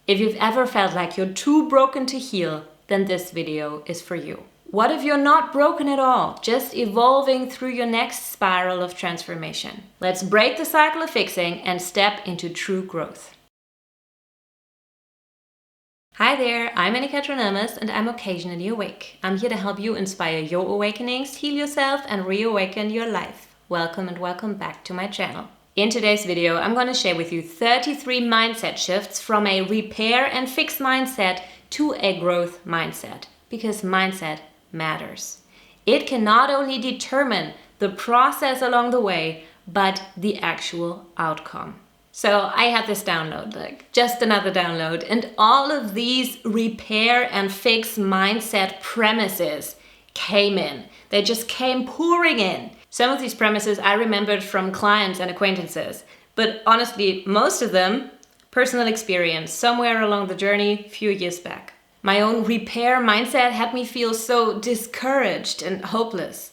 If you've ever felt like you're too broken to heal, then this video is for you. What if you're not broken at all, just evolving through your next spiral of transformation? Let's break the cycle of fixing and step into true growth. Hi there, I'm Anne-Katrin and I'm occasionally awake. I'm here to help you inspire your awakenings, heal yourself and reawaken your life. Welcome and welcome back to my channel. In today's video, I'm going to share with you 33 mindset shifts from a repair and fix mindset to a growth mindset, because mindset matters. It can not only determine the process along the way, but the actual outcome. So I had this download, like just another download, and all of these repair and fix mindset premises came in. They just came pouring in. Some of these premises I remembered from clients and acquaintances, but honestly, most of them, personal experience somewhere along the journey a few years back. My own repair mindset had me feel so discouraged and hopeless.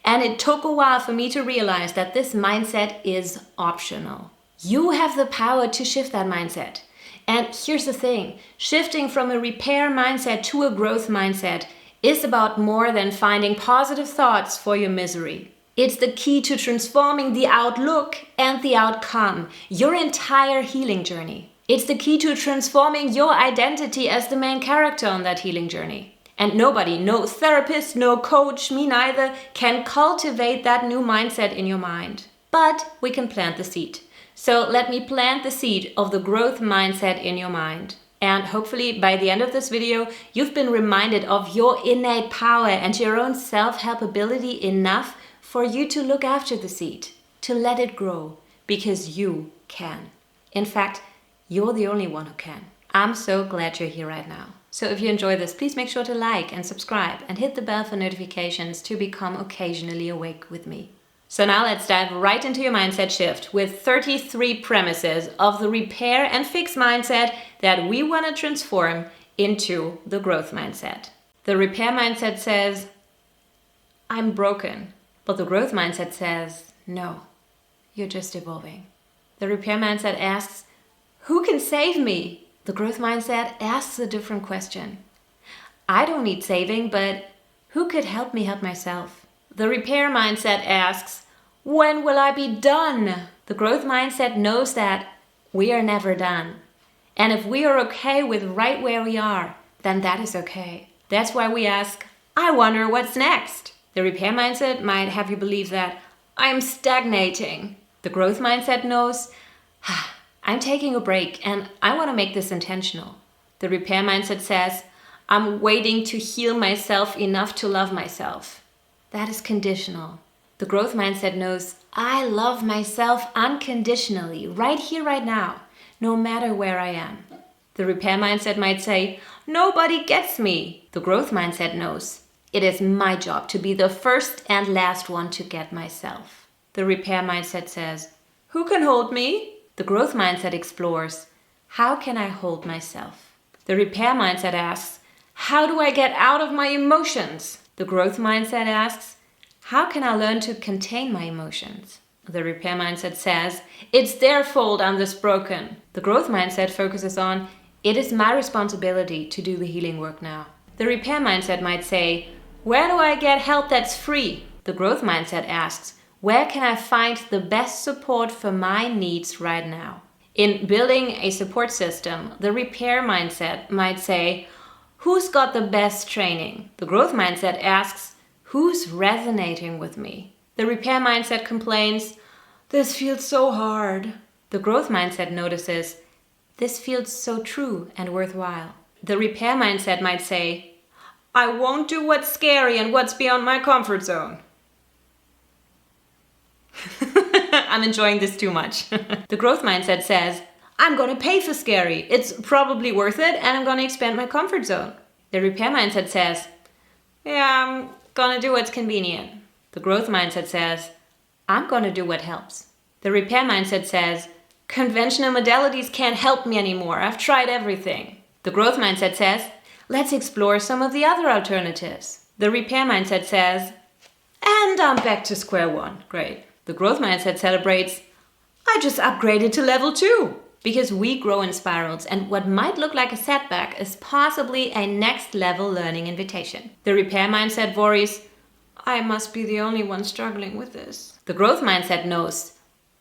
And it took a while for me to realize that this mindset is optional. You have the power to shift that mindset. And here's the thing, shifting from a repair mindset to a growth mindset is about more than finding positive thoughts for your misery. It's the key to transforming the outlook and the outcome, your entire healing journey. It's the key to transforming your identity as the main character on that healing journey. And nobody, no therapist, no coach, me neither, can cultivate that new mindset in your mind. But we can plant the seed. So let me plant the seed of the growth mindset in your mind. And hopefully by the end of this video, you've been reminded of your innate power and your own self-help ability enough for you to look after the seed, to let it grow, because you can. In fact, you're the only one who can. I'm so glad you're here right now. So if you enjoy this, please make sure to like and subscribe and hit the bell for notifications to become occasionally awake with me. So now let's dive right into your mindset shift with 33 premises of the repair and fix mindset that we want to transform into the growth mindset. The repair mindset says, I'm broken. But the growth mindset says, no, you're just evolving. The repair mindset asks, who can save me? The growth mindset asks a different question. I don't need saving, but who could help me help myself? The repair mindset asks, when will I be done? The growth mindset knows that we are never done. And if we are okay with right where we are, then that is okay. That's why we ask, I wonder what's next. The repair mindset might have you believe that I'm stagnating. The growth mindset knows, I'm taking a break and I want to make this intentional. The repair mindset says, I'm waiting to heal myself enough to love myself. That is conditional. The growth mindset knows, I love myself unconditionally, right here, right now, no matter where I am. The repair mindset might say, nobody gets me. The growth mindset knows, it is my job to be the first and last one to get myself. The repair mindset says, who can hold me? The growth mindset explores, how can I hold myself? The repair mindset asks, how do I get out of my emotions? The growth mindset asks, how can I learn to contain my emotions? The repair mindset says, it's their fault I'm this broken. The growth mindset focuses on, it is my responsibility to do the healing work now. The repair mindset might say, where do I get help that's free? The growth mindset asks, where can I find the best support for my needs right now? In building a support system, the repair mindset might say, who's got the best training? The growth mindset asks, who's resonating with me? The repair mindset complains, this feels so hard. The growth mindset notices, this feels so true and worthwhile. The repair mindset might say, I won't do what's scary and what's beyond my comfort zone. I'm enjoying this too much. The growth mindset says, I'm going to pay for scary. It's probably worth it and I'm going to expand my comfort zone. The repair mindset says, yeah, I'm going to do what's convenient. The growth mindset says, I'm going to do what helps. The repair mindset says, conventional modalities can't help me anymore. I've tried everything. The growth mindset says, let's explore some of the other alternatives. The repair mindset says, and I'm back to square one. Great. The growth mindset celebrates, I just upgraded to level 2. Because we grow in spirals, and what might look like a setback is possibly a next level learning invitation. The repair mindset worries, I must be the only one struggling with this. The growth mindset knows,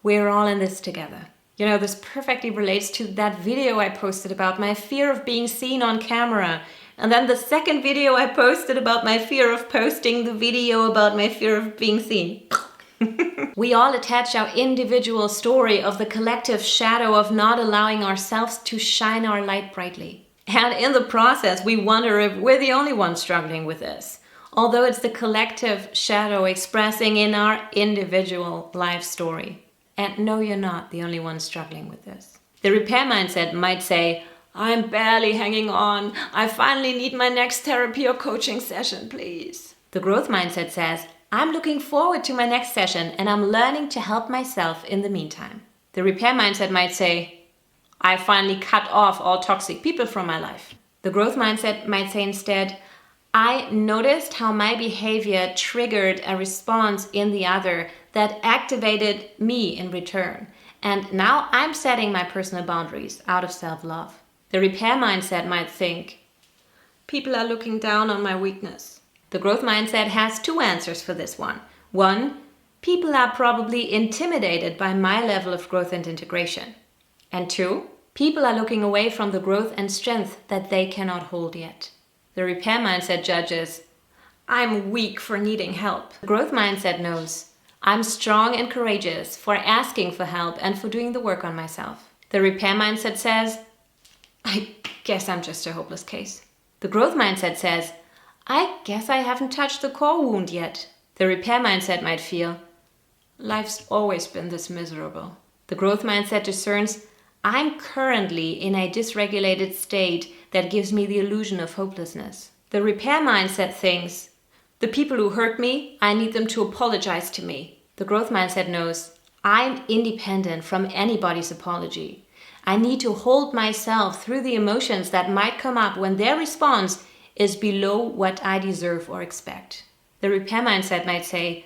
we're all in this together. You know, this perfectly relates to that video I posted about my fear of being seen on camera. And then the second video I posted about my fear of posting the video about my fear of being seen. We all attach our individual story of the collective shadow of not allowing ourselves to shine our light brightly. And in the process, we wonder if we're the only ones struggling with this. Although it's the collective shadow expressing in our individual life story. And no, you're not the only one struggling with this. The repair mindset might say, I'm barely hanging on. I finally need my next therapy or coaching session, please. The growth mindset says, I'm looking forward to my next session and I'm learning to help myself in the meantime. The repair mindset might say, I finally cut off all toxic people from my life. The growth mindset might say instead, I noticed how my behavior triggered a response in the other that activated me in return. And now I'm setting my personal boundaries out of self-love. The repair mindset might think, people are looking down on my weakness. The growth mindset has two answers for this one. One, people are probably intimidated by my level of growth and integration. And two, people are looking away from the growth and strength that they cannot hold yet. The repair mindset judges, I'm weak for needing help. The growth mindset knows, I'm strong and courageous for asking for help and for doing the work on myself. The repair mindset says, I guess I'm just a hopeless case. The growth mindset says, I guess I haven't touched the core wound yet. The repair mindset might feel, life's always been this miserable. The growth mindset discerns, I'm currently in a dysregulated state that gives me the illusion of hopelessness. The repair mindset thinks, the people who hurt me, I need them to apologize to me. The growth mindset knows, I'm independent from anybody's apology. I need to hold myself through the emotions that might come up when their response is below what I deserve or expect. The repair mindset might say,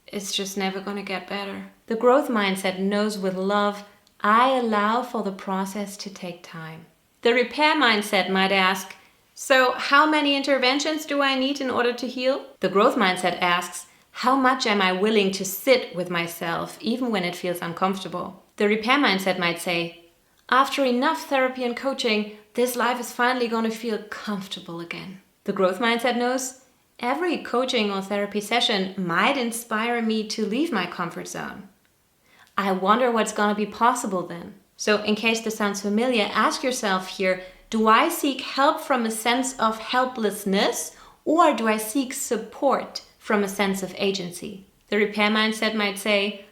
it's just never going to get better. The growth mindset knows with love, I allow for the process to take time. The repair mindset might ask, so how many interventions do I need in order to heal? The growth mindset asks, how much am I willing to sit with myself even when it feels uncomfortable? The repair mindset might say, after enough therapy and coaching, this life is finally going to feel comfortable again. The growth mindset knows every coaching or therapy session might inspire me to leave my comfort zone. I wonder what's going to be possible then. So in case this sounds familiar, ask yourself here, do I seek help from a sense of helplessness or do I seek support from a sense of agency? The repair mindset might say,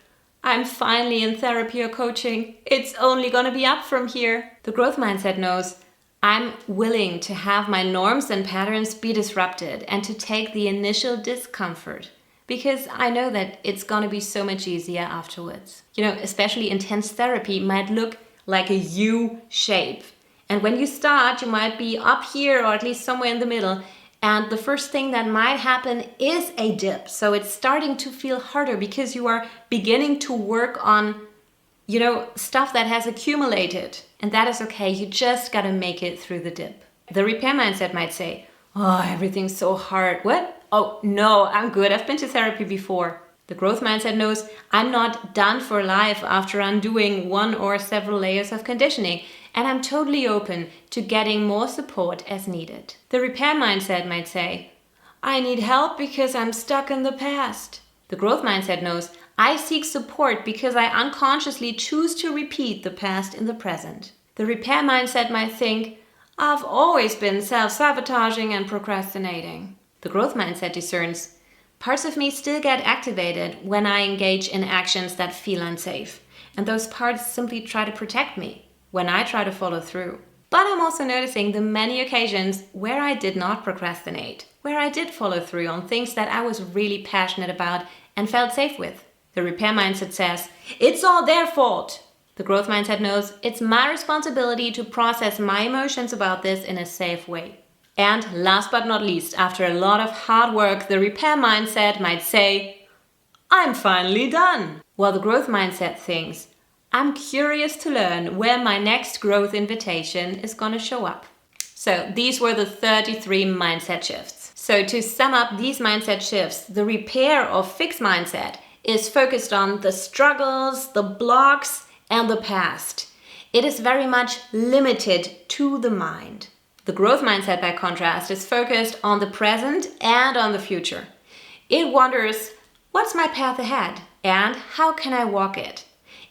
I'm finally in therapy or coaching. It's only going to be up from here. The growth mindset knows, I'm willing to have my norms and patterns be disrupted and to take the initial discomfort because I know that it's going to be so much easier afterwards. You know, especially intense therapy might look like a U shape. And when you start, you might be up here or at least somewhere in the middle. And the first thing that might happen is a dip. So it's starting to feel harder because you are beginning to work on, you know, stuff that has accumulated. And that is okay. You just got to make it through the dip. The repair mindset might say, oh, everything's so hard. What? Oh, no, I'm good. I've been to therapy before. The growth mindset knows I'm not done for life after undoing one or several layers of conditioning. And I'm totally open to getting more support as needed. The repair mindset might say, I need help because I'm stuck in the past. The growth mindset knows I seek support because I unconsciously choose to repeat the past in the present. The repair mindset might think, I've always been self-sabotaging and procrastinating. The growth mindset discerns, parts of me still get activated when I engage in actions that feel unsafe. And those parts simply try to protect me when I try to follow through. But I'm also noticing the many occasions where I did not procrastinate, where I did follow through on things that I was really passionate about and felt safe with. The repair mindset says, it's all their fault. The growth mindset knows it's my responsibility to process my emotions about this in a safe way. And last but not least, after a lot of hard work, the repair mindset might say, I'm finally done. While the growth mindset thinks, I'm curious to learn where my next growth invitation is going to show up. So these were the 33 mindset shifts. So to sum up these mindset shifts, the repair of fixed mindset is focused on the struggles, the blocks, and the past. It is very much limited to the mind. The growth mindset, by contrast, is focused on the present and on the future. It wonders, what's my path ahead and how can I walk it?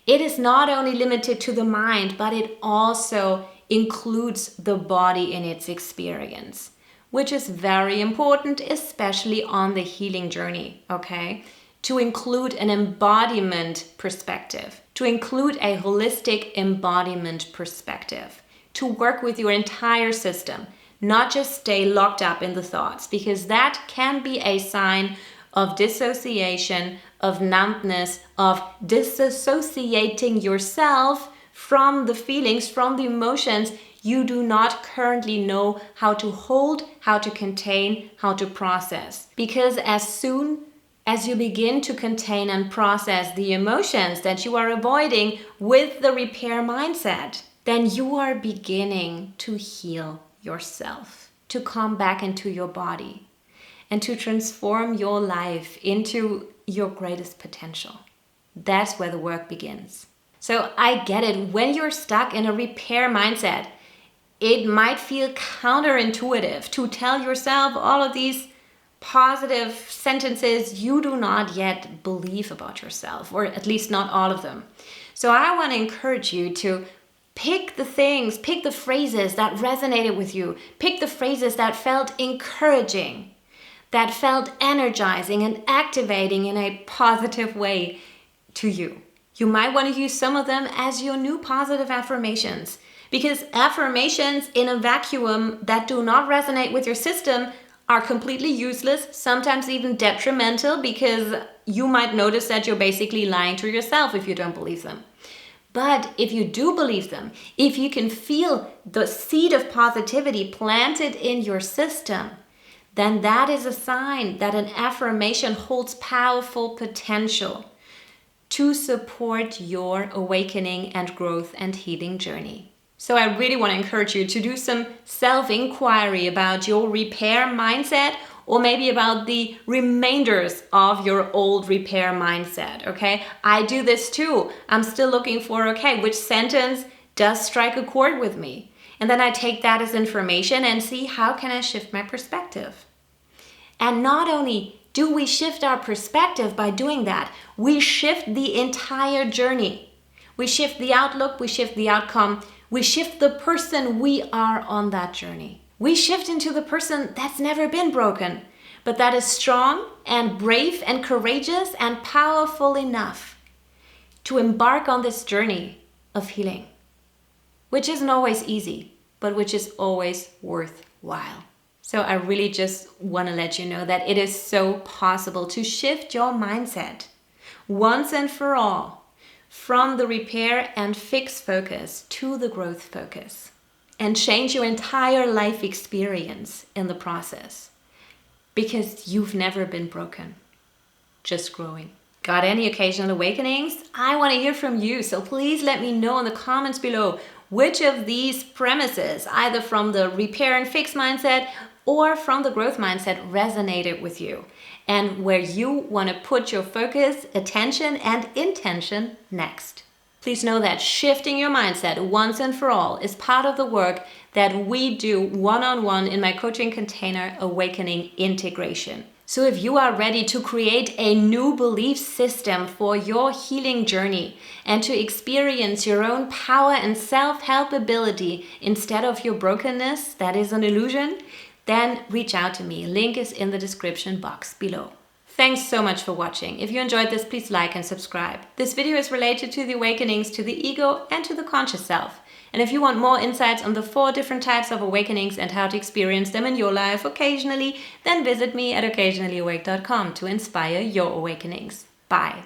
It is not only limited to the mind, but it also includes the body in its experience, which is very important, especially on the healing journey, okay? To include an embodiment perspective, to include a holistic embodiment perspective, to work with your entire system, not just stay locked up in the thoughts, because that can be a sign of dissociation, of numbness, of disassociating yourself from the feelings, from the emotions you do not currently know how to hold, how to contain, how to process. Because as soon as you begin to contain and process the emotions that you are avoiding with the repair mindset, then you are beginning to heal yourself, to come back into your body, and to transform your life into your greatest potential. That's where the work begins. So I get it. When you're stuck in a repair mindset, it might feel counterintuitive to tell yourself all of these positive sentences you do not yet believe about yourself, or at least not all of them. So I want to encourage you to pick the things, pick the phrases that resonated with you, pick the phrases that felt encouraging, that felt energizing and activating in a positive way to you. You might want to use some of them as your new positive affirmations, because affirmations in a vacuum that do not resonate with your system are completely useless, sometimes even detrimental, because you might notice that you're basically lying to yourself if you don't believe them. But if you do believe them, if you can feel the seed of positivity planted in your system, then that is a sign that an affirmation holds powerful potential to support your awakening and growth and healing journey. So I really want to encourage you to do some self-inquiry about your repair mindset, or maybe about the remainders of your old repair mindset, okay? I do this too. I'm still looking for, okay, which sentence does strike a chord with me? And then I take that as information and see how can I shift my perspective. And not only do we shift our perspective by doing that, we shift the entire journey. We shift the outlook, we shift the outcome, we shift the person we are on that journey. We shift into the person that's never been broken, but that is strong and brave and courageous and powerful enough to embark on this journey of healing, which isn't always easy, but which is always worthwhile. So I really just want to let you know that it is so possible to shift your mindset once and for all from the repair and fix focus to the growth focus, and change your entire life experience in the process, because you've never been broken, just growing. Got any occasional awakenings? I want to hear from you, so please let me know in the comments below which of these premises, either from the repair and fix mindset or from the growth mindset, resonated with you, and where you want to put your focus, attention, and intention next. Please know that shifting your mindset once and for all is part of the work that we do one-on-one in my coaching container, Awakening Integration. So if you are ready to create a new belief system for your healing journey and to experience your own power and self-help ability instead of your brokenness that is an illusion, then reach out to me. Link is in the description box below. Thanks so much for watching. If you enjoyed this, please like and subscribe. This video is related to the awakenings to the ego and to the conscious self. And if you want more insights on the 4 different types of awakenings and how to experience them in your life occasionally, then visit me at occasionallyawake.com to inspire your awakenings. Bye.